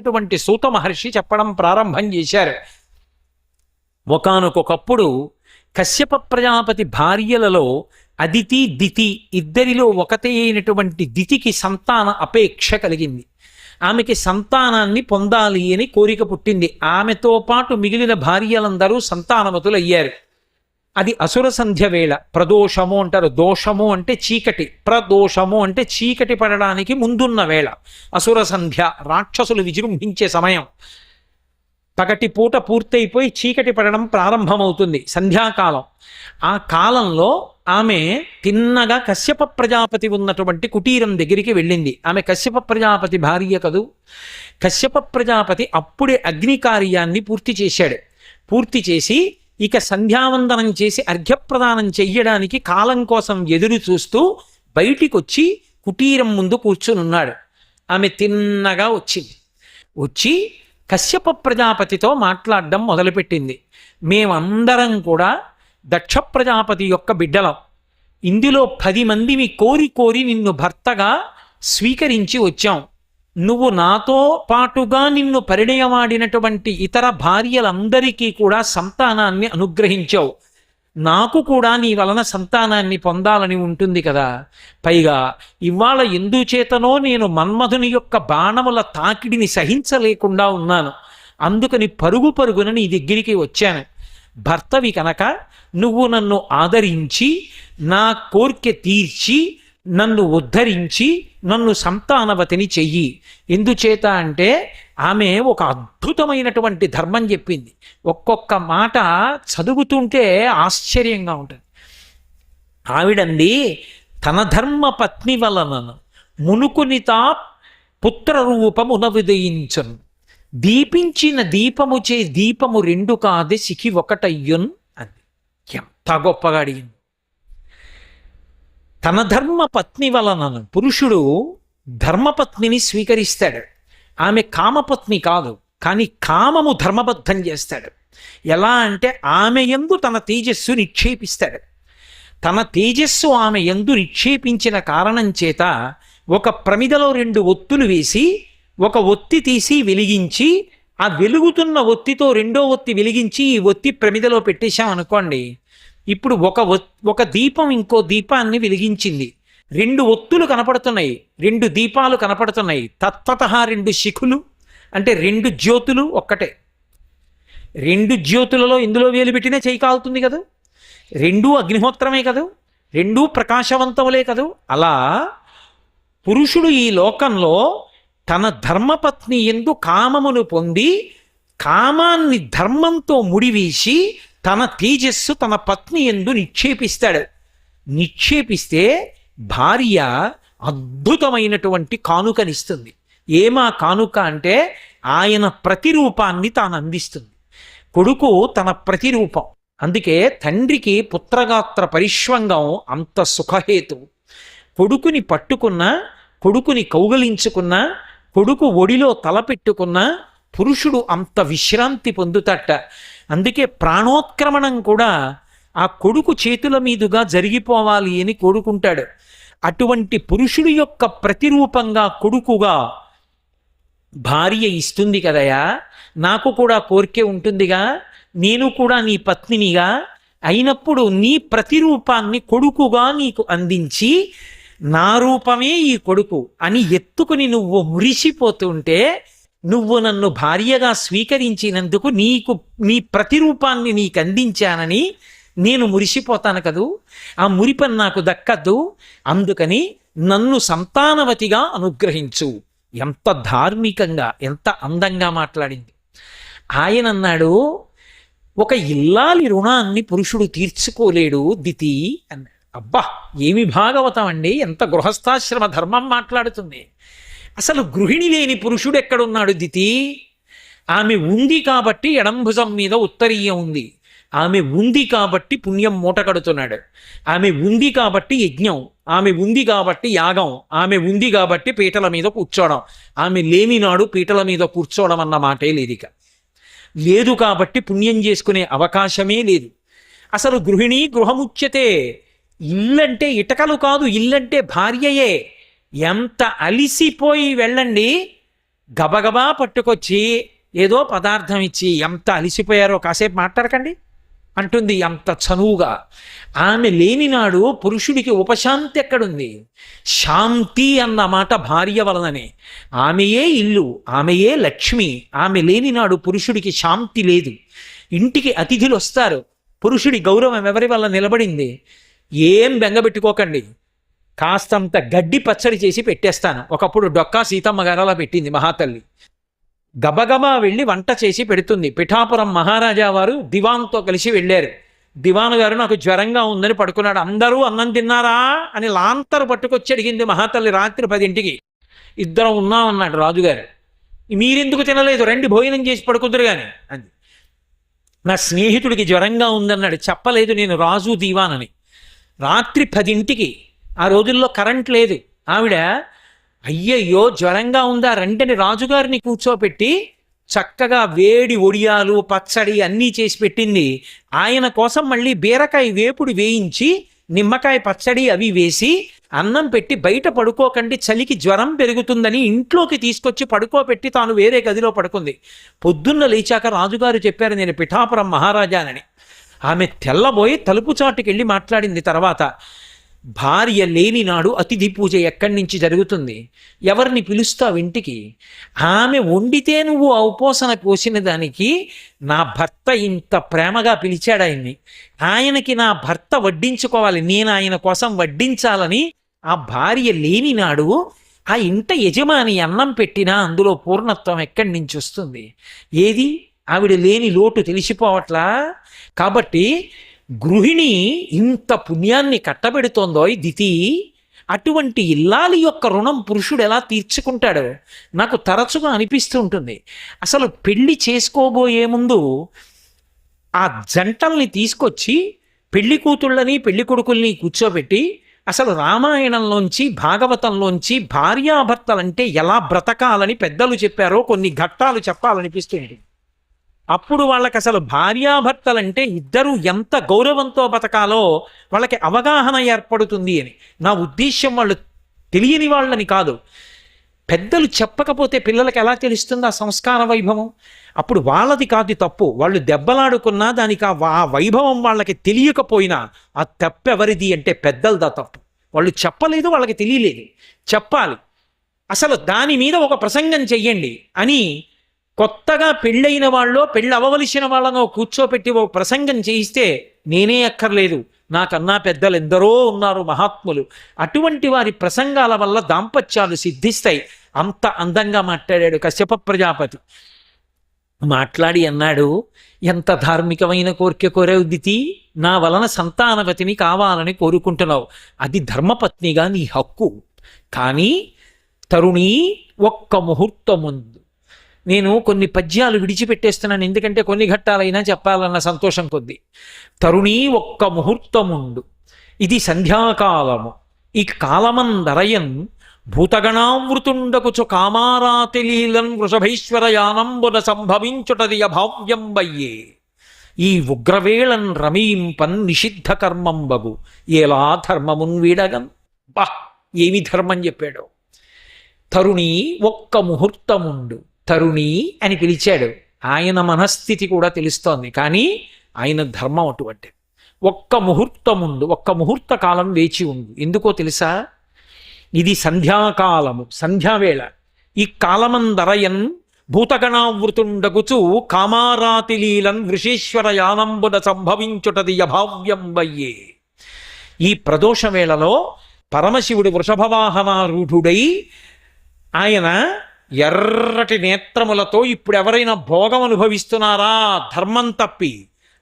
అటువంటి సూత మహర్షి చెప్పడం ప్రారంభం చేశారు. ఒకానొకప్పుడు కశ్యప ప్రజాపతి భార్యలలో అదితి దితి ఇద్దరిలో ఒకతే అయినటువంటి దితికి సంతాన అపేక్ష కలిగింది. ఆమెకి సంతానాన్ని పొందాలి అని కోరిక పుట్టింది. ఆమెతో పాటు మిగిలిన భార్యలందరూ సంతానవతులయ్యారు. అది అసుర సంధ్య వేళ. ప్రదోషము అంటారు. దోషము అంటే చీకటి, ప్రదోషము అంటే చీకటి పడడానికి ముందున్న వేళ. అసుర సంధ్య రాక్షసులు విజృంభించే సమయం. పగటి పూట పూర్తయిపోయి చీకటి పడడం ప్రారంభమవుతుంది, సంధ్యాకాలం. ఆ కాలంలో ఆమె తిన్నగా కశ్యప ప్రజాపతి ఉన్నటువంటి కుటీరం దగ్గరికి వెళ్ళింది. ఆమె కశ్యప ప్రజాపతి భార్య కదూ. కశ్యప ప్రజాపతి అప్పుడే అగ్ని కార్యాన్ని పూర్తి చేశాడు. పూర్తి చేసి ఇక సంధ్యావందనం చేసి అర్ఘ్యప్రదానం చెయ్యడానికి కాలం కోసం ఎదురు చూస్తూ బయటికొచ్చి కుటీరం ముందు కూర్చునున్నాడు. ఆమె తిన్నగా వచ్చింది. వచ్చి కశ్యప ప్రజాపతితో మాట్లాడడం మొదలుపెట్టింది. మేమందరం కూడా దక్ష ప్రజాపతి యొక్క బిడ్డలం. ఇందులో 10 మందిని కోరి కోరి నిన్ను భర్తగా స్వీకరించి వచ్చాం. నువ్వు నాతో పాటుగా నిన్ను పరిణయమాడినటువంటి ఇతర భార్యలందరికీ కూడా సంతానాన్ని అనుగ్రహించావు. నాకు కూడా నీ వలన సంతానాన్ని పొందాలని ఉంటుంది కదా. పైగా ఇవాళ ఎందుచేతనో నేను మన్మధుని యొక్క బాణముల తాకిడిని సహించలేకుండా ఉన్నాను. అందుకని పరుగు పరుగున నీ దగ్గరికి వచ్చాను. భర్తవి కనుక నువ్వు నన్ను ఆదరించి నా కోర్కె తీర్చి నన్ను ఉద్ధరించి నన్ను సంతానవతిని చెయ్యి. ఎందుచేత అంటే ఆమె ఒక అద్భుతమైనటువంటి ధర్మం చెప్పింది. ఒక్కొక్క మాట చదువుతుంటే ఆశ్చర్యంగా ఉంటుంది. ఆవిడంది, తన ధర్మ పత్ని వలన మునుకునితా పుత్రరూపమున విదయించను. దీపించిన దీపముచే దీపము 2 కాదే సికి ఒకటయ్యున్ అంది. ఎంత గొప్పగా అడిగింది. తన ధర్మ పత్ని వలన పురుషుడు ధర్మపత్నిని స్వీకరిస్తాడు. ఆమె కామపత్ని కాదు, కానీ కామము ధర్మబద్ధం చేస్తాడు. ఎలా అంటే ఆమె యందు తన తేజస్సు నిక్షేపిస్తాడు. తన తేజస్సు ఆమె యందు నిక్షేపించిన కారణం చేత ఒక ప్రమిదలో 2 ఒత్తులు వేసి ఒక ఒత్తి తీసి వెలిగించి ఆ వెలుగుతున్న ఒత్తితో రెండో ఒత్తి వెలిగించి ఈ ఒత్తి ప్రమిదలో పెట్టేశామనుకోండి, ఇప్పుడు ఒక దీపం ఇంకో దీపాన్ని వెలిగించింది. 2 ఒత్తులు కనపడుతున్నాయి, 2 దీపాలు కనపడుతున్నాయి. తత్వత 2 శిఖులు అంటే 2 జ్యోతులు ఒక్కటే. 2 జ్యోతులలో ఇందులో వేలు పెట్టినా చేయి కాలుతుంది కదా. 2 అగ్నిహోత్రమే కదా, 2 ప్రకాశవంతములే కదా. అలా పురుషుడు ఈ లోకంలో తన ధర్మపత్ని యందు కామమును పొంది కామాన్ని ధర్మంతో ముడివేసి తన తేజస్సు తన పత్ని యందు నిక్షేపిస్తాడు. నిక్షేపిస్తే భార్య అద్భుతమైనటువంటి కానుకనిస్తుంది. ఏమా కానుక అంటే ఆయన ప్రతిరూపాన్ని తాను అందిస్తుంది. కొడుకు తన ప్రతిరూపం. అందుకే తండ్రికి పుత్రగాత్ర పరిష్వంగం అంత సుఖహేతు. కొడుకుని పట్టుకున్న, కొడుకుని కౌగలించుకున్న, కొడుకు ఒడిలో తలపెట్టుకున్న పురుషుడు అంత విశ్రాంతి పొందుతట. అందుకే ప్రాణోత్క్రమణం కూడా ఆ కొడుకు చేతుల మీదుగా జరిగిపోవాలి అని కోరుకుంటాడు. అటువంటి పురుషుడి యొక్క ప్రతిరూపంగా కొడుకుగా భార్య ఇస్తుంది కదయా. నాకు కూడా కోరికే ఉంటుందిగా, నేను కూడా నీ పత్నినిగా అయినప్పుడు నీ ప్రతిరూపాన్ని కొడుకుగా నీకు అందించి నా రూపమే ఈ కొడుకు అని ఎత్తుకుని నువ్వు మురిసిపోతుంటే, నువ్వు నన్ను భార్యగా స్వీకరించినందుకు నీ ప్రతిరూపాన్ని నీకు అందించానని నేను మురిసిపోతాను కదూ. ఆ మురిపని నాకు దక్కద్దు. అందుకని నన్ను సంతానవతిగా అనుగ్రహించు. ఎంత ధార్మికంగా, ఎంత అందంగా మాట్లాడింది. ఆయన అన్నాడు, ఒక ఇల్లాలి రుణాన్ని పురుషుడు తీర్చుకోలేడు దితి అన్నాడు. అబ్బా, ఏమి భాగవతం అండి, ఎంత గృహస్థాశ్రమ ధర్మం మాట్లాడుతుంది. అసలు గృహిణి లేని పురుషుడు ఎక్కడున్నాడు దితి? ఆమె ఉంది కాబట్టి ఎడంభుజం మీద ఉత్తరీయం ఉంది. ఆమె ఉంది కాబట్టి పుణ్యం మూట కడుతున్నాడు. ఆమె ఉంది కాబట్టి యజ్ఞం, ఆమె ఉంది కాబట్టి యాగం, ఆమె ఉంది కాబట్టి పీటల మీద కూర్చోవడం. ఆమె లేనినాడు పీటల మీద కూర్చోవడం అన్న మాటే లేదు. ఇక లేదు కాబట్టి పుణ్యం చేసుకునే అవకాశమే లేదు. అసలు గృహిణి గృహముచ్యతే. ఇల్లంటే ఇటకలు కాదు, ఇల్లంటే భార్యయే. ఎంత అలిసిపోయి వెళ్ళండి, గబగబా పట్టుకొచ్చి ఏదో పదార్థం ఇచ్చి ఎంత అలిసిపోయారో కాసేపు మాట్లాడకండి అంటుంది అంత చనువుగా. ఆమె లేనినాడు పురుషుడికి ఉపశాంతి ఎక్కడుంది? శాంతి అన్న మాట భార్య వలననే. ఆమెయే ఇల్లు, ఆమెయే లక్ష్మి. ఆమె లేనినాడు పురుషుడికి శాంతి లేదు. ఇంటికి అతిథులు వస్తారు, పురుషుడి గౌరవం ఎవరి వల్ల నిలబడింది? ఏం బెంగబెట్టుకోకండి, కాస్తంత గడ్డి పచ్చడి చేసి పెట్టేస్తాను. ఒకప్పుడు డొక్కా సీతమ్మ గారు అలా పెట్టింది మహాతల్లి. గబగబా వెళ్ళి వంట చేసి పెడుతుంది. పిఠాపురం మహారాజా వారు దివాన్తో కలిసి వెళ్ళారు. దివాను గారు నాకు జ్వరంగా ఉందని పడుకున్నాడు. అందరూ అన్నం తిన్నారా అని లాంతరు పట్టుకొచ్చి అడిగింది మహాతల్లి రాత్రి 10ంటికి. ఇద్దరం ఉన్నామన్నాడు రాజుగారు. మీరెందుకు తినలేదు, రండి భోజనం చేసి పడుకుదురు కానీ అంది. నా స్నేహితుడికి జ్వరంగా ఉందన్నాడు. చెప్పలేదు నేను రాజు దివానని. రాత్రి 10ంటికి, ఆ రోజుల్లో కరెంట్ లేదు. ఆవిడ అయ్యయ్యో జ్వరంగా ఉందా రంటని రాజుగారిని కూర్చోపెట్టి చక్కగా వేడి ఒడియాలు పచ్చడి అన్నీ చేసి పెట్టింది. ఆయన కోసం మళ్ళీ బీరకాయ వేపుడు వేయించి నిమ్మకాయ పచ్చడి అవి వేసి అన్నం పెట్టి బయట పడుకోకండి చలికి జ్వరం పెరుగుతుందని ఇంట్లోకి తీసుకొచ్చి పడుకోబెట్టి తాను వేరే గదిలో పడుకుంది. పొద్దున్న లేచాక రాజుగారు చెప్పారు నేను పిఠాపురం మహారాజానని. ఆమె తెల్లబోయి తలుపు చాటుకి వెళ్ళి మాట్లాడింది. తర్వాత భార్య లేనినాడు అతిథి పూజ ఎక్కడి నుంచి జరుగుతుంది? ఎవరిని పిలుస్తావు ఇంటికి? ఆమె వండితే నువ్వు ఔపోసన కోసిన దానికి నా భర్త ఇంత ప్రేమగా పిలిచాడు ఆయన్ని, ఆయనకి నా భర్త వడ్డించుకోవాలి, నేను ఆయన కోసం వడ్డించాలని ఆ భార్య లేనినాడు ఆ ఇంట యజమాని అన్నం పెట్టినా అందులో పూర్ణత్వం ఎక్కడి నుంచి వస్తుంది? ఏది ఆవిడ లేని లోటు తెలిసిపోవట్లా? కాబట్టి గృహిణి ఇంత పుణ్యాన్ని కట్టబెడుతోందో దితి, అటువంటి ఇల్లాలి యొక్క రుణం పురుషుడు ఎలా తీర్చుకుంటాడో నాకు తరచుగా అనిపిస్తూ ఉంటుంది. అసలు పెళ్లి చేసుకోబోయే ముందు ఆ జంటల్ని తీసుకొచ్చి పెళ్లి కూతుళ్ళని పెళ్లి కొడుకుల్ని కూర్చోబెట్టి అసలు రామాయణంలోంచి భాగవతంలోంచి భార్యాభర్తలంటే ఎలా బ్రతకాలని పెద్దలు చెప్పారో కొన్ని ఘట్టాలు చెప్పాలనిపిస్తుంది. అప్పుడు వాళ్ళకి అసలు భార్యాభర్తలంటే ఇద్దరు ఎంత గౌరవంతో బతకాలో వాళ్ళకి అవగాహన ఏర్పడుతుంది అని నా ఉద్దేశ్యం. వాళ్ళు తెలియని వాళ్ళని కాదు, పెద్దలు చెప్పకపోతే పిల్లలకి ఎలా తెలుస్తుంది ఆ సంస్కార వైభవం? అప్పుడు వాళ్ళది కాదు తప్పు, వాళ్ళు దెబ్బలాడుకున్నా దానికి ఆ వైభవం వాళ్ళకి తెలియకపోయినా ఆ తప్పెవరిది అంటే పెద్దలదా తప్పు. వాళ్ళు చెప్పలేదు, వాళ్ళకి తెలియలేదు, చెప్పాలి. అసలు దాని మీద ఒక ప్రసంగం చెయ్యండి అని కొత్తగా పెళ్ళైన వాళ్ళో పెళ్ళి అవ్వవలసిన వాళ్ళనో కూర్చోపెట్టి ఓ ప్రసంగం చేయిస్తే నేనే అక్కర్లేదు, నాకన్నా పెద్దలు ఎందరో ఉన్నారు మహాత్ములు, అటువంటి వారి ప్రసంగాల వల్ల దాంపత్యాలు సిద్ధిస్తాయి. అంత అందంగా మాట్లాడాడు కశ్యప ప్రజాపతి. మాట్లాడి అన్నాడు, ఎంత ధార్మికమైన కోరిక కోరావు దితి, నా వలన సంతానవతిని కావాలని కోరుకుంటున్నావు, అది ధర్మపత్నిగా నీ హక్కు. కానీ తరుణి ఒక్క ముహూర్తం ముందు నేను కొన్ని పద్యాలు విడిచిపెట్టేస్తున్నాను, ఎందుకంటే కొన్ని ఘట్టాలైనా చెప్పాలన్న సంతోషం కొద్దీ. తరుణీ ఒక్క ముహూర్తముండు, ఇది సంధ్యాకాలము, ఈ కాలమందరయన్ భూతగణావృతుండకుచు కామారాతిలీలన్ వృషభైశ్వర యానంబున సంభవించుటది అభావ్యంబయ్యే, ఈ ఉగ్రవేళన్ రమీంపన్ నిషిద్ధ కర్మంబగు, ఎలా ధర్మమున్ వీడగన్. బా ఏమి ధర్మం చెప్పాడు. తరుణీ ఒక్క ముహూర్తముండు, తరుణి అని పిలిచాడు. ఆయన మనస్థితి కూడా తెలుస్తోంది, కానీ ఆయన ధర్మం అటువంటి. ఒక్క ముహూర్తముందు, ఒక్క ముహూర్త కాలం వేచి ఉండు. ఎందుకో తెలుసా? ఇది సంధ్యాకాలము, సంధ్యావేళ. ఈ కాలమందరయన్ భూతగణావృతుండగుచు కామారాతిలీలన్ వృషేశ్వర యానంబున సంభవించుటది అభావ్యంబయ్యే. ఈ ప్రదోష వేళలో పరమశివుడు వృషభవాహనారూఢుడై ఆయన ఎర్రటి నేత్రములతో ఇప్పుడు ఎవరైనా భోగం అనుభవిస్తున్నారా ధర్మం తప్పి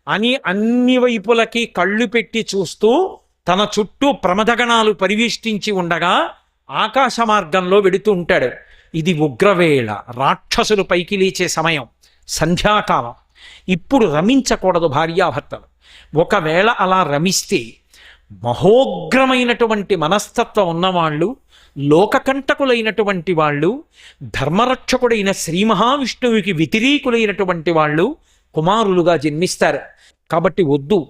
అని అన్ని వైపులకి కళ్ళు పెట్టి చూస్తూ తన చుట్టూ ప్రమదగణాలు పరివేష్టించి ఉండగా ఆకాశ మార్గంలో వెడుతూ ఉంటాడు. ఇది ఉగ్రవేళ, రాక్షసులు పైకి లేచే సమయం, సంధ్యాకాలం. ఇప్పుడు రమించకూడదు భార్యాభర్తలు. ఒకవేళ అలా రమిస్తే మహోగ్రమైనటువంటి మనస్తత్వం ఉన్నవాళ్ళు, లోకకంటకులైనటువంటి వాళ్ళు, ధర్మరక్షకుడైన శ్రీ మహావిష్ణువుకి వ్యతిరేకులైనటువంటి వాళ్ళు కుమారులుగా జన్మిస్తారు. కాబట్టి వద్దు.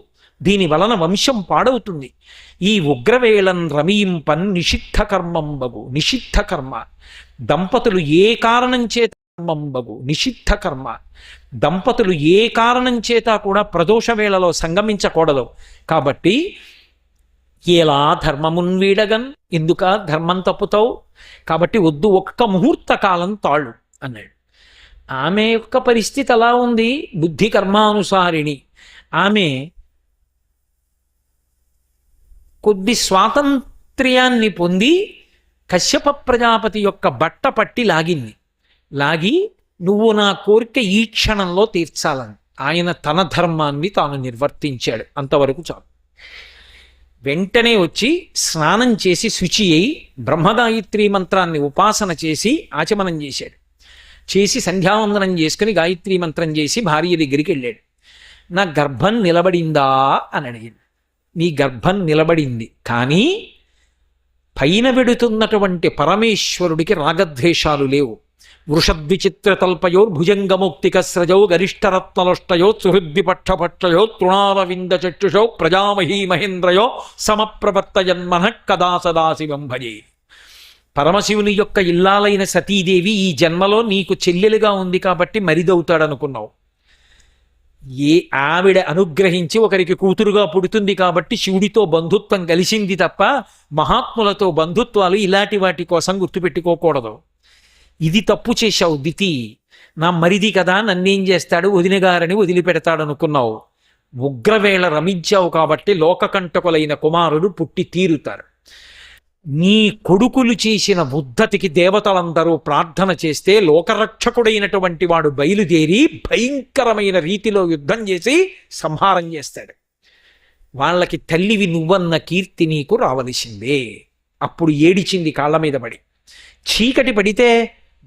దీని వలన వంశం పాడవుతుంది. ఈ ఉగ్రవేళన్ రమీంపన్ నిషిద్ధ కర్మంబగు, నిషిద్ధ కర్మ. దంపతులు ఏ కారణం చేత కర్మంబగు, నిషిద్ధ కర్మ. దంపతులు ఏ కారణం చేత కూడా ప్రదోష వేళలో సంగమించకూడదు. కాబట్టి ఎలా ధర్మమున్ వీడగన్, ఎందుక ధర్మం తప్పుతావు, కాబట్టి వద్దు, ఒక్క ముహూర్త కాలం తాళ్ళు అన్నాడు. ఆమె యొక్క పరిస్థితి అలా ఉంది, బుద్ధి కర్మానుసారిణి. ఆమె కొద్ది స్వాతంత్ర్యాన్ని పొంది కశ్యప ప్రజాపతి యొక్క బట్ట పట్టి లాగింది. లాగి నువ్వు నా కోరిక ఈ క్షణంలో తీర్చాలని ఆయన తన ధర్మాన్ని తాను నిర్వర్తించాడు. అంతవరకు చాలు. వెంటనే వచ్చి స్నానం చేసి శుచి అయి బ్రహ్మగాయత్రీ మంత్రాన్ని ఉపాసన చేసి ఆచమనం చేశాడు. చేసి సంధ్యావందనం చేసుకుని గాయత్రీ మంత్రం చేసి భార్య దగ్గరికి వెళ్ళాడు. నా గర్భం నిలబడిందా అని అడిగింది. నీ గర్భం నిలబడింది, కానీ పైన వెడుతున్నటువంటి పరమేశ్వరుడికి రాగద్వేషాలు లేవు. వృషద్విచిత్రతల్పయో భుజంగముక్తికస్రజో గరిష్టరత్నలుష్టయో సుహృద్విపక్షపక్షయో తృణారవింద చక్షుషో ప్రజామహీ మహేంద్రయో సమప్రవర్తయన్మన కదా సదాశివం భజే. పరమశివుని యొక్క ఇల్లాలైన సతీదేవి ఈ జన్మలో నీకు చెల్లెలుగా ఉంది కాబట్టి మరిదవుతాడనుకున్నావు. ఆవిడ అనుగ్రహించి ఒకరికి కూతురుగా పుడుతుంది కాబట్టి శివుడితో బంధుత్వం కలిసింది తప్ప మహాత్ములతో బంధుత్వాలు ఇలాంటి వాటి కోసం గుర్తుపెట్టుకోకూడదు. ఇది తప్పు చేశావు దితి. నా మరిది కదా, నన్నేం చేస్తాడు, వదినగారని వదిలిపెడతాడు అనుకున్నావు. ఉగ్రవేళ రమించావు కాబట్టి లోకకంటకులైన కుమారుడు పుట్టి తీరుతారు. నీ కొడుకులు చేసిన ఉద్ధతికి దేవతలందరూ ప్రార్థన చేస్తే లోకరక్షకుడైనటువంటి వాడు బయలుదేరి భయంకరమైన రీతిలో యుద్ధం చేసి సంహారం చేస్తాడు. వాళ్ళకి తల్లివి నువ్వన్న కీర్తి నీకు రావలసిందే. అప్పుడు ఏడిచింది కాళ్ళ మీద పడి. చీకటి పడితే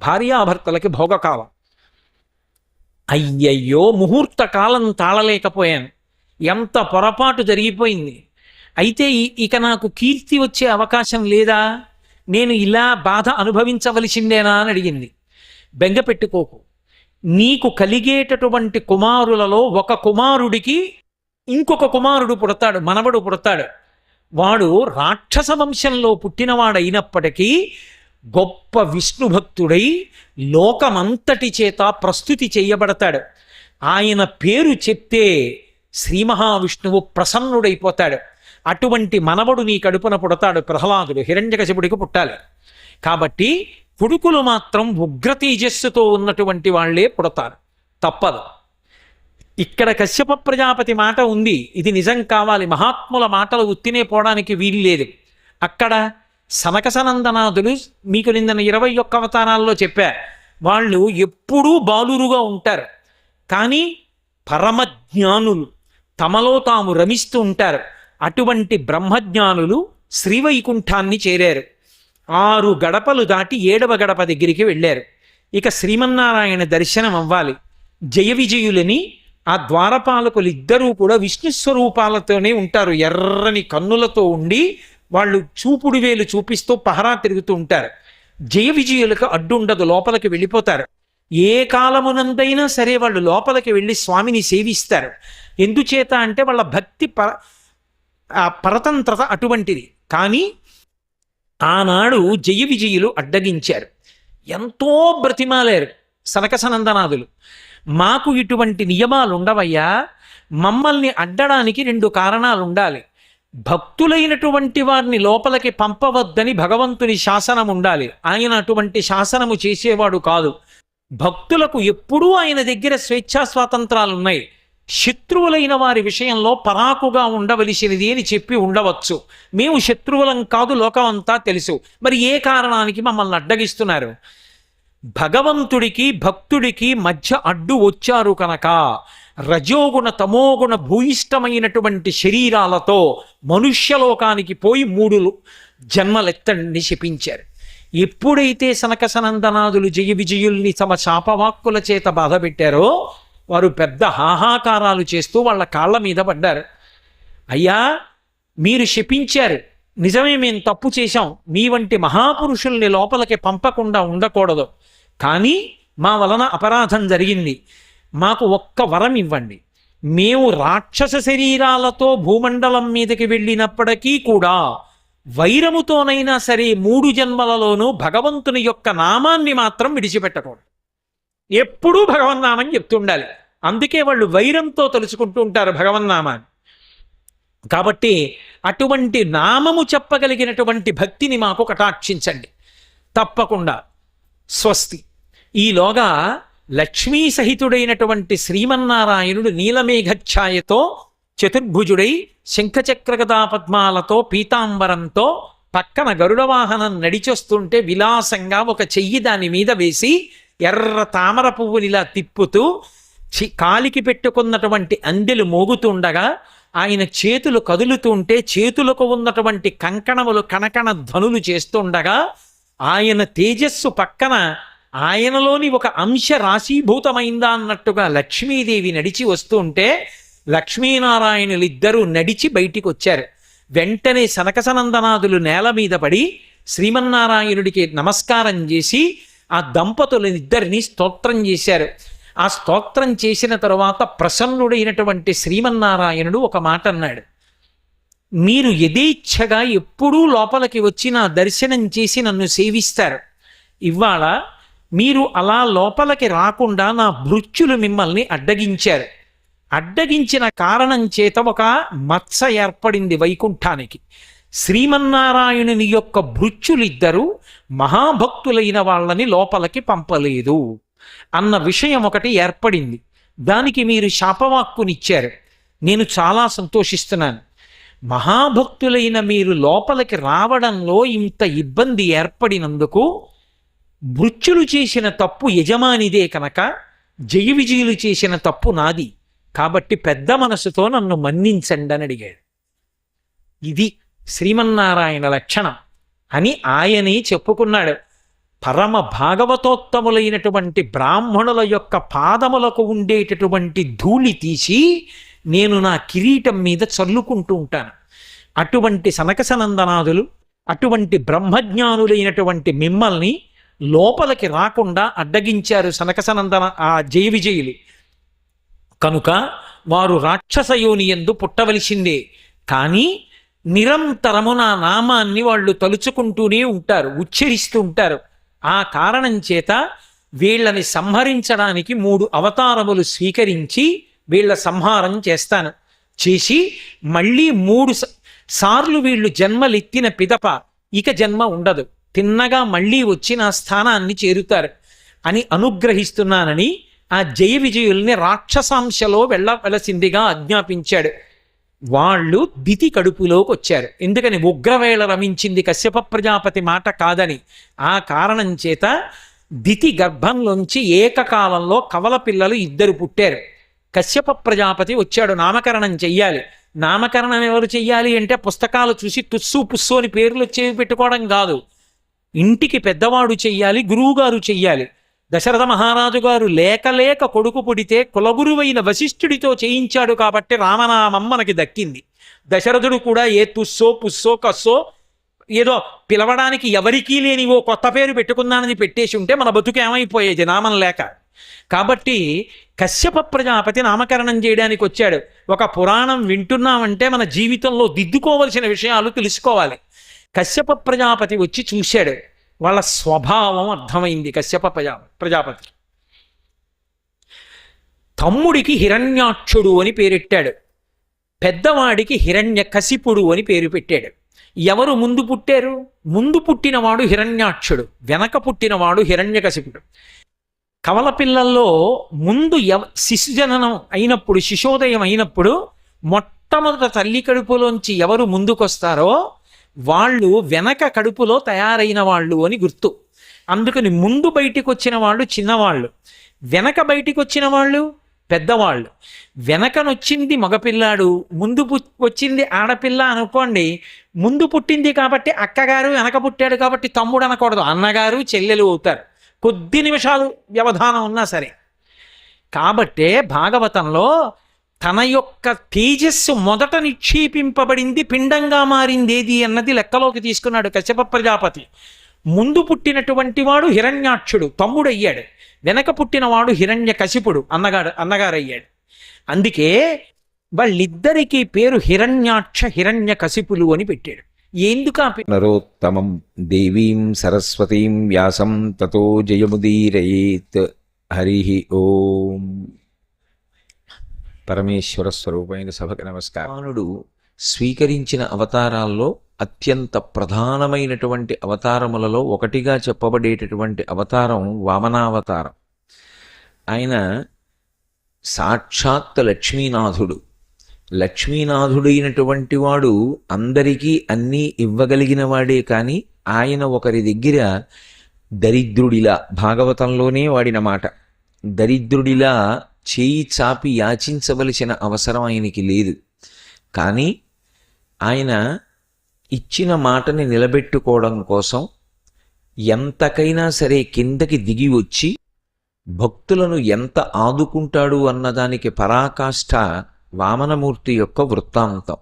భార్యాభర్తలకి భోగకాలం. అయ్యయ్యో, ముహూర్త కాలం తాళలేకపోయాను, ఎంత పొరపాటు జరిగిపోయింది. అయితే ఇక నాకు కీర్తి వచ్చే అవకాశం లేదా, నేను ఇలా బాధ అనుభవించవలసిందేనా అని అడిగింది. బెంగ పెట్టుకోకు. నీకు కలిగేటటువంటి కుమారులలో ఒక కుమారుడికి ఇంకొక కుమారుడు పుడతాడు, మనవడు పుడతాడు. వాడు రాక్షస వంశంలో పుట్టినవాడైనప్పటికీ గొప్ప విష్ణుభక్తుడై లోకమంతటి చేత ప్రస్తుతి చేయబడతాడు. ఆయన పేరు చెప్తే శ్రీ మహావిష్ణువు ప్రసన్నుడైపోతాడు. అటువంటి మనవడు నీ కడుపున పుడతాడు. ప్రహ్లాదుడు హిరణ్యకశిపుడికి పుట్టాలి. కాబట్టి కొడుకులు మాత్రం ఉగ్ర తేజస్సుతో ఉన్నటువంటి వాళ్లే పుడతారు, తప్పదు. ఇక్కడ కశ్యప ప్రజాపతి మాట ఉంది, ఇది నిజం కావాలి. మహాత్ముల మాటలు ఉత్తినే పోవడానికి వీలు లేదు. అక్కడ సనకసనందనాథులు మీకు నిన్న 21 అవతారాల్లో చెప్పా, వాళ్ళు ఎప్పుడూ బాలురుగా ఉంటారు, కానీ పరమజ్ఞానులు, తమలో తాము రమిస్తూ ఉంటారు. అటువంటి బ్రహ్మజ్ఞానులు శ్రీవైకుంఠాన్ని చేరారు. 6 గడపలు దాటి 7వ గడప దగ్గరికి వెళ్ళారు. ఇక శ్రీమన్నారాయణ దర్శనం అవ్వాలి. జయ విజయులని ఆ ద్వారపాలకులు ఇద్దరూ కూడా విష్ణుస్వరూపాలతోనే ఉంటారు. ఎర్రని కన్నులతో ఉండి వాళ్ళు చూపుడు వేలు చూపిస్తూ పహరా తిరుగుతూ ఉంటారు. జయ విజయులకు అడ్డుండదు, లోపలికి వెళ్ళిపోతారు. ఏ కాలమునందైనా సరే వాళ్ళు లోపలికి వెళ్ళి స్వామిని సేవిస్తారు. ఎందుచేత అంటే వాళ్ళ భక్తి పరతంత్రత అటువంటిది. కానీ ఆనాడు జయ విజయులు అడ్డగించారు. ఎంతో బ్రతిమాలారు సనకసనందనాథులు. మాకు ఇటువంటి నియమాలు ఉండవయ్యా, మమ్మల్ని అడ్డడానికి 2 కారణాలు ఉండాలి. భక్తులైనటువంటి వారిని లోపలికి పంపవద్దని భగవంతుని శాసనం ఉండాలి. ఆయన అటువంటి శాసనము చేసేవాడు కాదు. భక్తులకు ఎప్పుడూ ఆయన దగ్గర స్వేచ్ఛా స్వాతంత్రాలు ఉన్నాయి. శత్రువులైన వారి విషయంలో పరాకుగా ఉండవలసినది అని చెప్పి ఉండవచ్చు. మేము శత్రువులం కాదు, లోకం అంతా తెలుసు. మరి ఏ కారణానికి మమ్మల్ని అడ్డగిస్తున్నారు? భగవంతుడికి భక్తుడికి మధ్య అడ్డు వచ్చారు కనుక రజోగుణ తమోగుణ భూయిష్టమైనటువంటి శరీరాలతో మనుష్యలోకానికి పోయి 3 జన్మలెత్తండి శపించారు. ఎప్పుడైతే సనకసనందనాదులు జయ విజయుల్ని తమ శాపవాక్కుల చేత బాధ పెట్టారో వారు పెద్ద హాహాకారాలు చేస్తూ వాళ్ళ కాళ్ళ మీద పడ్డారు. అయ్యా, మీరు శపించారు, నిజమే, మేము తప్పు చేశాం, మీ వంటి మహాపురుషుల్ని లోపలికి పంపకుండా ఉండకూడదు, కానీ మా వలన అపరాధం జరిగింది, మాకు ఒక్క వరం ఇవ్వండి. మేము రాక్షస శరీరాలతో భూమండలం మీదకి వెళ్ళినప్పటికీ కూడా వైరముతోనైనా సరే 3 జన్మలలోనూ భగవంతుని యొక్క నామాన్ని మాత్రం విడిచిపెట్టకూడదు. ఎప్పుడూ భగవన్నామం చెప్తుండాలి. అందుకే వాళ్ళు వైరంతో తలుచుకుంటూ ఉంటారు భగవన్నామాన్ని. కాబట్టి అటువంటి నామము చెప్పగలిగినటువంటి భక్తిని మాకు కటాక్షించండి తప్పకుండా. స్వస్తి. ఈలోగా లక్ష్మీ సహితుడైనటువంటి శ్రీమన్నారాయణుడు నీలమేఘఛాయతో చతుర్భుజుడై శంఖచక్రగదా పద్మాలతో పీతాంబరంతో పక్కన గరుడ వాహనం నడిచొస్తుంటే విలాసంగా ఒక చెయ్యి దాని మీద వేసి ఎర్ర తామర పువ్వునిలా తిప్పుతూ కాలికి పెట్టుకున్నటువంటి అందెలు మోగుతుండగా ఆయన చేతులు కదులుతుంటే చేతులకు ఉన్నటువంటి కంకణములు కణకణ ధ్వనులు చేస్తుండగా ఆయన తేజస్సు పక్కన ఆయనలోని ఒక అంశ రాశీభూతమైందా అన్నట్టుగా లక్ష్మీదేవి నడిచి వస్తుంటే లక్ష్మీనారాయణులిద్దరూ నడిచి బయటికి వచ్చారు. వెంటనే సనకసనందనాదులు నేల మీద పడి శ్రీమన్నారాయణుడికి నమస్కారం చేసి ఆ దంపతులిద్దరినీ స్తోత్రం చేశారు. ఆ స్తోత్రం చేసిన తరువాత ప్రసన్నుడైనటువంటి శ్రీమన్నారాయణుడు ఒక మాట అన్నాడు, మీరు యథేచ్ఛగా ఎప్పుడూ లోపలికి వచ్చి నా దర్శనం చేసి నన్ను సేవిస్తారు. ఇవాళ మీరు అలా లోపలికి రాకుండా నా భృత్యులు మిమ్మల్ని అడ్డగించారు. అడ్డగించిన కారణం చేత ఒక మత్స ఏర్పడింది వైకుంఠానికి. శ్రీమన్నారాయణుని యొక్క భృత్యులిద్దరూ మహాభక్తులైన వాళ్ళని లోపలికి పంపలేదు అన్న విషయం ఒకటి ఏర్పడింది. దానికి మీరు శాపవాక్కునిచ్చారు. నేను చాలా సంతోషిస్తున్నాను. మహాభక్తులైన మీరు లోపలికి రావడంలో ఇంత ఇబ్బంది ఏర్పడినందుకు భృత్యులు చేసిన తప్పు యజమానిదే కనుక జయ విజయులు చేసిన తప్పు నాది. కాబట్టి పెద్ద మనసుతో నన్ను మన్నించండి అని అడిగాడు. ఇది శ్రీమన్నారాయణ లక్షణం అని ఆయనే చెప్పుకున్నాడు. పరమ భాగవతోత్తములైనటువంటి బ్రాహ్మణుల యొక్క పాదములకు ఉండేటటువంటి ధూళి తీసి నేను నా కిరీటం మీద చల్లుకుంటూ ఉంటాను. అటువంటి సనకసనందనాదులు, అటువంటి బ్రహ్మజ్ఞానులైనటువంటి మిమ్మల్ని లోపలికి రాకుండా అడ్డగించారు సనకసనందన ఆ జయ విజయులు. కనుక వారు రాక్షసయోని యందు పుట్టవలసిందే. కానీ నిరంతరము నా నామాన్ని వాళ్ళు తలుచుకుంటూనే ఉంటారు, ఉచ్చరిస్తూ ఉంటారు. ఆ కారణం చేత వీళ్ళని సంహరించడానికి 3 అవతారములు స్వీకరించి వీళ్ళ సంహారం చేస్తాను. చేసి మళ్ళీ 3 సార్లు వీళ్ళు జన్మలెత్తిన పిదప ఇక జన్మ ఉండదు, తిన్నగా మళ్ళీ వచ్చి నా స్థానాన్ని చేరుతారు అని అనుగ్రహిస్తున్నానని ఆ జయ విజయుల్ని రాక్షసాంశలో వెళ్ళవలసిందిగా ఆజ్ఞాపించాడు. వాళ్ళు దితి కడుపులోకి వచ్చారు. ఎందుకని? ఉగ్రవేళ రమించింది కశ్యప ప్రజాపతి మాట కాదని. ఆ కారణం చేత దితి గర్భంలోంచి ఏకకాలంలో కవల పిల్లలు 2 పుట్టారు. కశ్యప ప్రజాపతి వచ్చాడు, నామకరణం చెయ్యాలి. నామకరణం ఎవరు చెయ్యాలి అంటే పుస్తకాలు చూసి తుస్సు పుస్సు అని పేర్లు వచ్చేవి పెట్టుకోవడం కాదు. ఇంటికి పెద్దవాడు చెయ్యాలి, గురువుగారు చెయ్యాలి. దశరథ మహారాజు గారు లేక కొడుకు పుడితే కులగురువైన వశిష్ఠుడితో చేయించాడు కాబట్టి రామనామం మనకి దక్కింది. దశరథుడు కూడా ఏ తుస్సో పుస్సో కస్సో ఏదో పిలవడానికి ఎవరికీ లేని ఓ కొత్త పేరు పెట్టుకున్నానని పెట్టేసి ఉంటే మన బతుకేమైపోయేది నామం లేక. కాబట్టి కశ్యప ప్రజాపతి నామకరణం చేయడానికి వచ్చాడు. ఒక పురాణం వింటున్నామంటే మన జీవితంలో దిద్దుకోవలసిన విషయాలు తెలుసుకోవాలి. కశ్యప ప్రజాపతి వచ్చి చూశాడు. వాళ్ళ స్వభావం అర్థమైంది. కశ్యప ప్రజాపతి తమ్ముడికి హిరణ్యాక్షుడు అని పేరెట్టాడు, పెద్దవాడికి హిరణ్యకశిపుడు అని పేరు పెట్టాడు. ఎవరు ముందు పుట్టారు? ముందు పుట్టినవాడు హిరణ్యాక్షుడు, వెనక పుట్టినవాడు హిరణ్యకశిపుడు. కవల పిల్లల్లో ముందు శిశుజననం అయినప్పుడు, శిశోదయం అయినప్పుడు మొట్టమొదట తల్లి కడుపులోంచి ఎవరు ముందుకొస్తారో వాళ్ళు వెనక కడుపులో తయారైన వాళ్ళు అని గుర్తు. అందుకని ముందు బయటికి వచ్చిన వాళ్ళు చిన్నవాళ్ళు, వెనక బయటికి వచ్చిన వాళ్ళు పెద్దవాళ్ళు. వెనకనొచ్చింది మగపిల్లాడు, ముందు వచ్చింది ఆడపిల్ల అనుకోండి. ముందు పుట్టింది కాబట్టి అక్కగారు, వెనక పుట్టాడు కాబట్టి తమ్ముడు అనకూడదు, అన్నగారు చెల్లెలు అవుతారు, కొద్ది నిమిషాలు వ్యవధానం ఉన్నా సరే. కాబట్టే భాగవతంలో తన యొక్క తేజస్సు మొదట నిక్షేపింపబడింది, పిండంగా మారింది ఏది అన్నది లెక్కలోకి తీసుకున్నాడు కశ్యప ప్రజాపతి. ముందు పుట్టినటువంటి వాడు హిరణ్యాక్షుడు, తమ్ముడయ్యాడు. వెనక పుట్టినవాడు హిరణ్యకశిపుడు, అన్నగారయ్యాడు. అందుకే వాళ్ళిద్దరికీ పేరు హిరణ్యాక్ష హిరణ్యకశిపులు అని పెట్టాడు. ఎందుకు ఆ పేరు? నరోత్తమం దేవీం సరస్వతీం వ్యాసం తతో జయముదీరయేత్. హరి ఓం. పరమేశ్వర స్వరూపమైన సభకు నమస్కారం. భగవానుడు స్వీకరించిన అవతారాల్లో అత్యంత ప్రధానమైనటువంటి అవతారములలో ఒకటిగా చెప్పబడేటటువంటి అవతారం వామనావతారం. ఆయన సాక్షాత్ లక్ష్మీనాథుడు. లక్ష్మీనాథుడైనటువంటి వాడు అందరికీ అన్నీ ఇవ్వగలిగిన వాడే, కానీ ఆయన ఒకరి దగ్గర దరిద్రుడిలా, భాగవతంలోనే వాడిన మాట, దరిద్రుడిలా చేయి చాపి యాచించవలసిన అవసరం ఆయనకి లేదు. కానీ ఆయన ఇచ్చిన మాటని నిలబెట్టుకోవడం కోసం ఎంతకైనా సరే కిందకి దిగి వచ్చి భక్తులను ఎంత ఆదుకుంటాడు అన్నదానికి పరాకాష్ఠ వామనమూర్తి యొక్క వృత్తాంతం.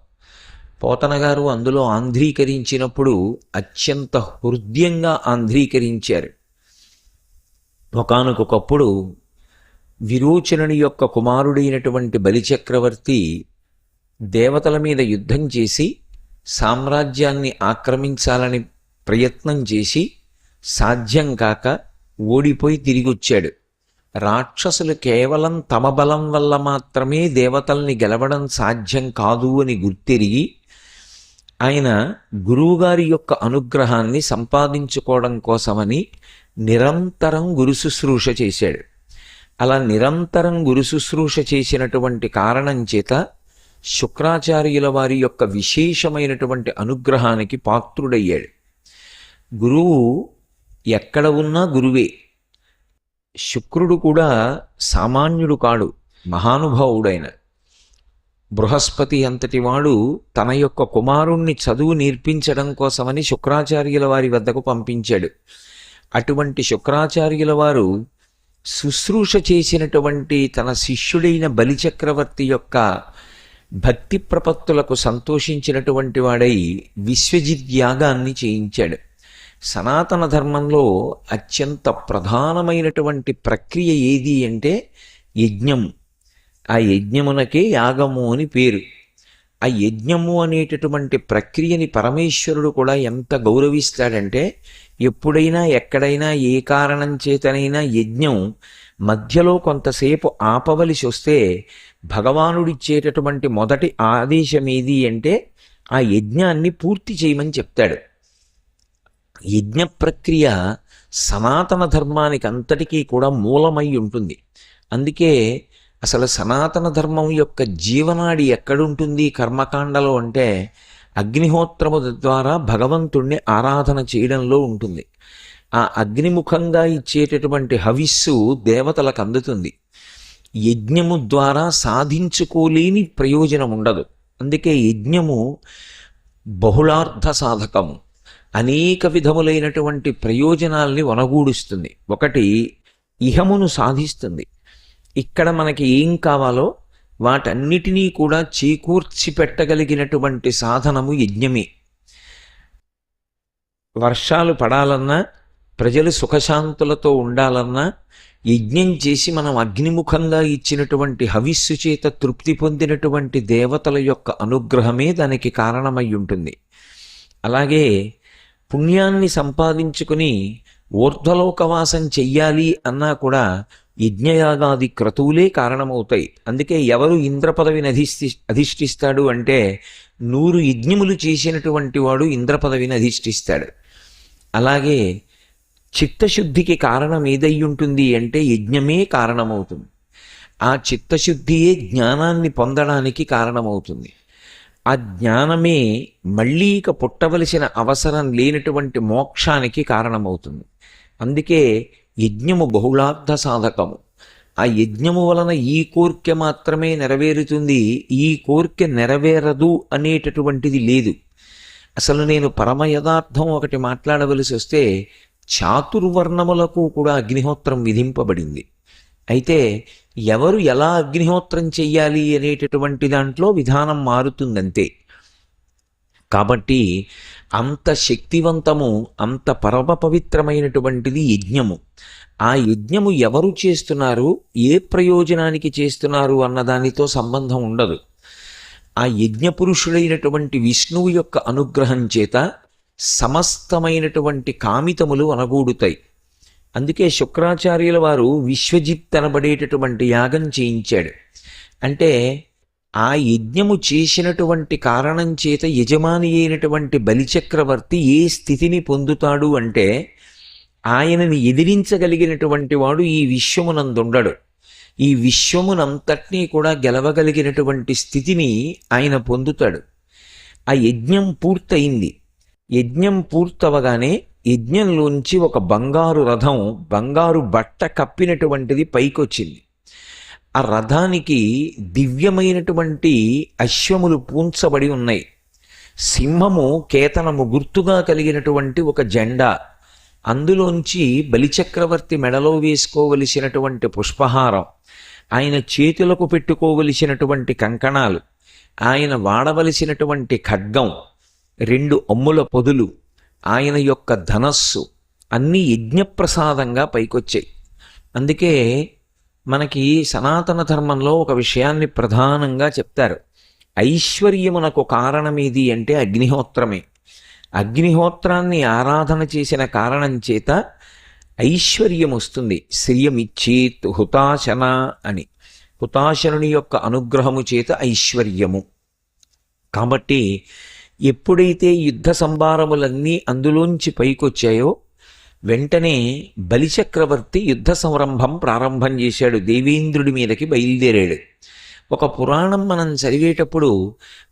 పోతన గారు అందులో ఆంధ్రీకరించినప్పుడు అత్యంత హృదయంగా ఆంధ్రీకరించారు. ఒకానొకప్పుడు విరోచనుని యొక్క కుమారుడైనటువంటి బలిచక్రవర్తి దేవతల మీద యుద్ధం చేసి సామ్రాజ్యాన్ని ఆక్రమించాలని ప్రయత్నం చేసి సాధ్యం కాక ఓడిపోయి తిరిగొచ్చాడు. రాక్షసులు కేవలం తమ బలం వల్ల మాత్రమే దేవతల్ని గెలవడం సాధ్యం కాదు అని గుర్తెరిగి ఆయన గురువుగారి యొక్క అనుగ్రహాన్ని సంపాదించుకోవడం కోసమని నిరంతరం గురు శుశ్రూష చేశాడు. అలా నిరంతరం గురు శుశ్రూష చేసినటువంటి కారణం చేత శుక్రాచార్యుల వారి యొక్క విశేషమైనటువంటి అనుగ్రహానికి పాత్రుడయ్యాడు. గురువు ఎక్కడ ఉన్నా గురువే. శుక్రుడు కూడా సామాన్యుడు కాడు, మహానుభావుడైన బృహస్పతి అంతటి వాడు తన యొక్క కుమారుణ్ణి చదువు నేర్పించడం కోసమని శుక్రాచార్యుల వారి వద్దకు పంపించాడు. అటువంటి శుక్రాచార్యుల వారు శుశ్రూష చేసినటువంటి తన శిష్యుడైన బలిచక్రవర్తి యొక్క భక్తి ప్రపత్తులకు సంతోషించినటువంటి వాడై విశ్వజిత్ యాగాన్ని చేయించాడు. సనాతన ధర్మంలో అత్యంత ప్రధానమైనటువంటి ప్రక్రియ ఏది అంటే యజ్ఞము. ఆ యజ్ఞమునకే యాగము అని పేరు. ఆ యజ్ఞము అనేటటువంటి ప్రక్రియని పరమేశ్వరుడు కూడా ఎంత గౌరవిస్తాడంటే, ఎప్పుడైనా ఎక్కడైనా ఏ కారణం చేతనైనా యజ్ఞం మధ్యలో కొంతసేపు ఆపవలసి వస్తే భగవానుడిచ్చేటటువంటి మొదటి ఆదేశం ఏది అంటే ఆ యజ్ఞాన్ని పూర్తి చేయమని చెప్తాడు. యజ్ఞ ప్రక్రియ సనాతన ధర్మానికి అంతటికీ కూడా మూలమై ఉంటుంది. అందుకే అసలు సనాతన ధర్మం యొక్క జీవనాడి ఎక్కడుంటుంది కర్మకాండలో అంటే అగ్నిహోత్రము ద్వారా భగవంతుణ్ణి ఆరాధన చేయడంలో ఉంటుంది. ఆ అగ్నిముఖంగా ఇచ్చేటటువంటి హవిస్సు దేవతలకు అందుతుంది. యజ్ఞము ద్వారా సాధించుకోలేని ప్రయోజనం ఉండదు. అందుకే యజ్ఞము బహుళార్థ సాధకము, అనేక విధములైనటువంటి ప్రయోజనాల్ని వనగూడుస్తుంది. ఒకటి, ఇహమును సాధిస్తుంది. ఇక్కడ మనకి ఏం కావాలో వాటన్నిటినీ కూడా చేకూర్చి పెట్టగలిగినటువంటి సాధనము యజ్ఞమే. వర్షాలు పడాలన్నా, ప్రజలు సుఖశాంతులతో ఉండాలన్నా యజ్ఞం చేసి మనం అగ్నిముఖంగా ఇచ్చినటువంటి హవిస్సు చేత తృప్తి పొందినటువంటి దేవతల యొక్క అనుగ్రహమే దానికి కారణమై ఉంటుంది. అలాగే పుణ్యాన్ని సంపాదించుకుని ఊర్ధ్వలోకవాసం చెయ్యాలి అన్నా కూడా యజ్ఞయాగాది క్రతువులే కారణమవుతాయి. అందుకే ఎవరు ఇంద్ర పదవిని అధిష్ఠిస్తాడు అంటే 100 యజ్ఞములు చేసినటువంటి వాడు ఇంద్ర పదవిని అధిష్ఠిస్తాడు. అలాగే చిత్తశుద్ధికి కారణం ఏదై ఉంటుంది అంటే యజ్ఞమే కారణమవుతుంది. ఆ చిత్తశుద్ధియే జ్ఞానాన్ని పొందడానికి కారణమవుతుంది. ఆ జ్ఞానమే మళ్ళీ ఇక పుట్టవలసిన అవసరం లేనటువంటి మోక్షానికి కారణమవుతుంది. అందుకే యజ్ఞము బహుళార్థ సాధకము. ఆ యజ్ఞము వలన ఈ కోర్కె మాత్రమే నెరవేరుతుంది, ఈ కోర్కె నెరవేరదు అనేటటువంటిది లేదు. అసలు నేను పరమ యథార్థం ఒకటి మాట్లాడవలసి వస్తే, చాతుర్వర్ణములకు కూడా అగ్నిహోత్రం విధింపబడింది. అయితే ఎవరు ఎలా అగ్నిహోత్రం చెయ్యాలి అనేటటువంటి దాంట్లో విధానం మారుతుందంతే. కాబట్టి అంత శక్తివంతము, అంత పరమ పవిత్రమైనటువంటిది యజ్ఞము. ఆ యజ్ఞము ఎవరు చేస్తున్నారు, ఏ ప్రయోజనానికి చేస్తున్నారు అన్నదానితో సంబంధం ఉండదు. ఆ యజ్ఞపురుషుడైనటువంటి విష్ణువు యొక్క అనుగ్రహం చేత సమస్తమైనటువంటి కామితములు అనగూడుతాయి. అందుకే శుక్రాచార్యుల వారు విశ్వజిత్ అనబడేటటువంటి యాగం చేయించాడు. అంటే ఆ యజ్ఞము చేసినటువంటి కారణం చేత యజమాని అయినటువంటి బలిచక్రవర్తి ఏ స్థితిని పొందుతాడు అంటే, ఆయనని ఎదిరించగలిగినటువంటి వాడు ఈ విశ్వమునందుండడు. ఈ విశ్వమునంతటినీ కూడా గెలవగలిగినటువంటి స్థితిని ఆయన పొందుతాడు. ఆ యజ్ఞం పూర్తయింది. యజ్ఞం పూర్తవగానే యజ్ఞంలోంచి ఒక బంగారు రథం, బంగారు బట్ట కప్పినటువంటిది పైకొచ్చింది. ఆ రథానికి దివ్యమైనటువంటి అశ్వములు పూంచబడి ఉన్నాయి. సింహము కేతనము గుర్తుగా కలిగినటువంటి ఒక జెండా, అందులోంచి బలిచక్రవర్తి మెడలో వేసుకోవలసినటువంటి పుష్పహారం, ఆయన చేతులకు పెట్టుకోవలసినటువంటి కంకణాలు, ఆయన వాడవలసినటువంటి ఖడ్గం, 2 అమ్ముల పొదులు, ఆయన యొక్క ధనస్సు అన్నీ యజ్ఞప్రసాదంగా పైకొచ్చాయి. అందుకే మనకి సనాతన ధర్మంలో ఒక విషయాన్ని ప్రధానంగా చెప్తారు. ఐశ్వర్యమునకు కారణమేది అంటే అగ్నిహోత్రమే. అగ్నిహోత్రాన్ని ఆరాధన చేసిన కారణం చేత ఐశ్వర్యం వస్తుంది. శ్రియమిచ్చేత్ హుతాశన అని, హుతాశనుని యొక్క అనుగ్రహము చేత ఐశ్వర్యము. కాబట్టి ఎప్పుడైతే యుద్ధ సంభారములన్నీ అందులోంచి పైకొచ్చాయో వెంటనే బలిచక్రవర్తి యుద్ధ సంరంభం ప్రారంభం చేశాడు. దేవేంద్రుడి మీదకి బయలుదేరాడు. ఒక పురాణం మనం చదివేటప్పుడు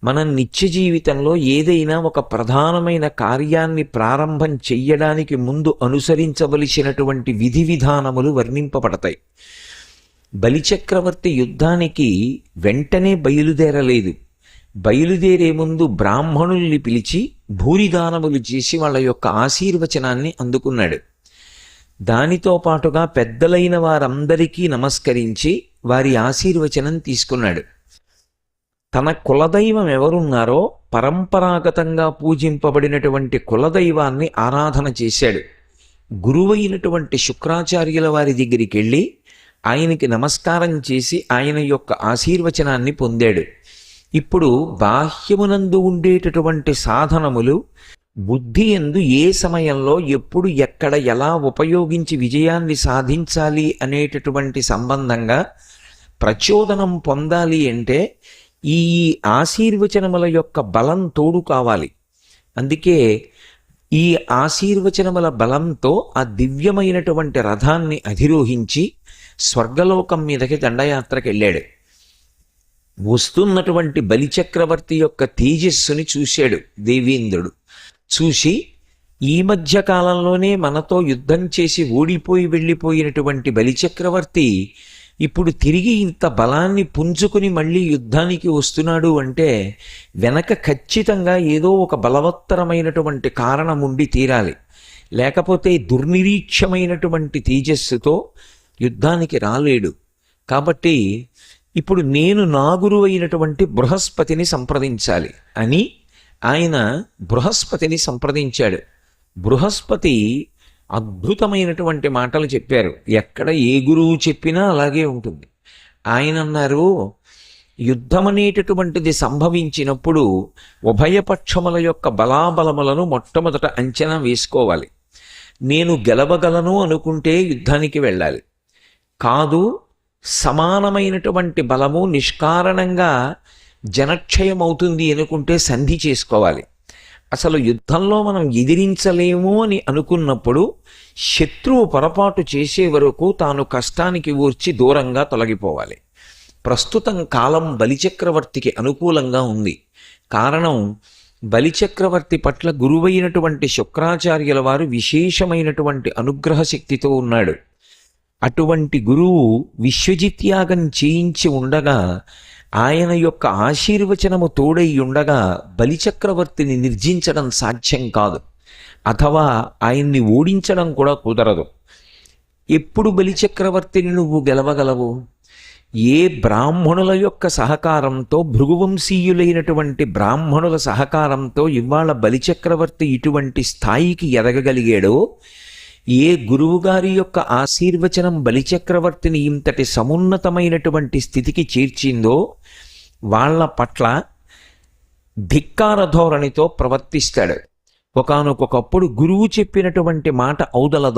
మనం నిత్య జీవితంలో ఏదైనా ఒక ప్రధానమైన కార్యాన్ని ప్రారంభం చెయ్యడానికి ముందు అనుసరించవలసినటువంటి విధి విధానములు వర్ణింపబడతాయి. బలిచక్రవర్తి యుద్ధానికి వెంటనే బయలుదేరలేదు. బయలుదేరే ముందు బ్రాహ్మణుల్ని పిలిచి భూరిదానములు చేసి వాళ్ళ యొక్క ఆశీర్వచనాన్ని అందుకున్నాడు. దానితో పాటుగా పెద్దలైన వారందరికీ నమస్కరించి వారి ఆశీర్వచనం తీసుకున్నాడు. తన కులదైవం ఎవరున్నారో పరంపరాగతంగా పూజింపబడినటువంటి కులదైవాన్ని ఆరాధన చేశాడు. గురువైనటువంటి శుక్రాచార్యుల వారి దగ్గరికి వెళ్ళి ఆయనకి నమస్కారం చేసి ఆయన యొక్క ఆశీర్వచనాన్ని పొందాడు. ఇప్పుడు బాహ్యమునందు ఉండేటటువంటి సాధనములు బుద్ధి యందు ఏ సమయంలో ఎప్పుడు ఎక్కడ ఎలా ఉపయోగించి విజయాన్ని సాధించాలి అనేటటువంటి సంబంధంగా ప్రచోదనం పొందాలి అంటే ఈ ఆశీర్వచనముల యొక్క బలం తోడు కావాలి. అందుకే ఈ ఆశీర్వచనముల బలంతో ఆ దివ్యమైనటువంటి రథాన్ని అధిరోహించి స్వర్గలోకం మీదకి దండయాత్రకు వెళ్ళాడు. వస్తున్నటువంటి బలిచక్రవర్తి యొక్క తేజస్సుని చూశాడు దేవేంద్రుడు. చూసి ఈ మధ్య కాలంలోనే మనతో యుద్ధం చేసి ఓడిపోయి వెళ్ళిపోయినటువంటి బలిచక్రవర్తి ఇప్పుడు తిరిగి ఇంత బలాన్ని పుంజుకుని మళ్ళీ యుద్ధానికి వస్తున్నాడు అంటే వెనక ఖచ్చితంగా ఏదో ఒక బలవత్తరమైనటువంటి కారణం ఉండి తీరాలి. లేకపోతే దుర్నిరీక్షమైనటువంటి తేజస్సుతో యుద్ధానికి రాలేడు. కాబట్టి ఇప్పుడు నేను నా గురువు అయినటువంటి బృహస్పతిని సంప్రదించాలి అని ఆయన బృహస్పతిని సంప్రదించాడు. బృహస్పతి అద్భుతమైనటువంటి మాటలు చెప్పారు. ఎక్కడ ఏ గురువు చెప్పినా అలాగే ఉంటుంది. ఆయన అన్నారు, యుద్ధం అనేటటువంటిది సంభవించినప్పుడు ఉభయపక్షముల యొక్క బలాబలములను మొట్టమొదట అంచనా వేసుకోవాలి. నేను గెలవగలను అనుకుంటే యుద్ధానికి వెళ్ళాలి. కాదు, సమానమైనటువంటి బలము నిష్కారణంగా జనక్షయం అవుతుంది అనుకుంటే సంధి చేసుకోవాలి. అసలు యుద్ధంలో మనం ఎదిరించలేము అని అనుకున్నప్పుడు శత్రువు పొరపాటు చేసే వరకు తాను కష్టానికి ఊర్చి దూరంగా తొలగిపోవాలి. ప్రస్తుతం కాలం బలిచక్రవర్తికి అనుకూలంగా ఉంది. కారణం, బలిచక్రవర్తి పట్ల గురువైనటువంటి శుక్రాచార్యుల వారు విశేషమైనటువంటి అనుగ్రహ శక్తితో ఉన్నాడు. అటువంటి గురువు విశ్వజిత్యాగం చేయించి ఉండగా, ఆయన యొక్క ఆశీర్వచనము తోడై ఉండగా బలిచక్రవర్తిని నిర్జించడం సాధ్యం కాదు, అథవా ఆయన్ని ఓడించడం కూడా కుదరదు. ఎప్పుడు బలిచక్రవర్తిని నువ్వు గెలవగలవు? ఏ బ్రాహ్మణుల యొక్క సహకారంతో, భృగువంశీయులైనటువంటి బ్రాహ్మణుల సహకారంతో ఇవాళ బలిచక్రవర్తి ఇటువంటి స్థాయికి ఎదగగలిగాడో, ఏ గురువుగారి యొక్క ఆశీర్వచనం బలిచక్రవర్తిని ఇంతటి సమున్నతమైనటువంటి స్థితికి చేర్చిందో వాళ్ళ పట్ల ధిక్కార ధోరణితో ప్రవర్తిస్తాడు. ఒకానొకప్పుడు గురువు చెప్పినటువంటి మాట ఔదలద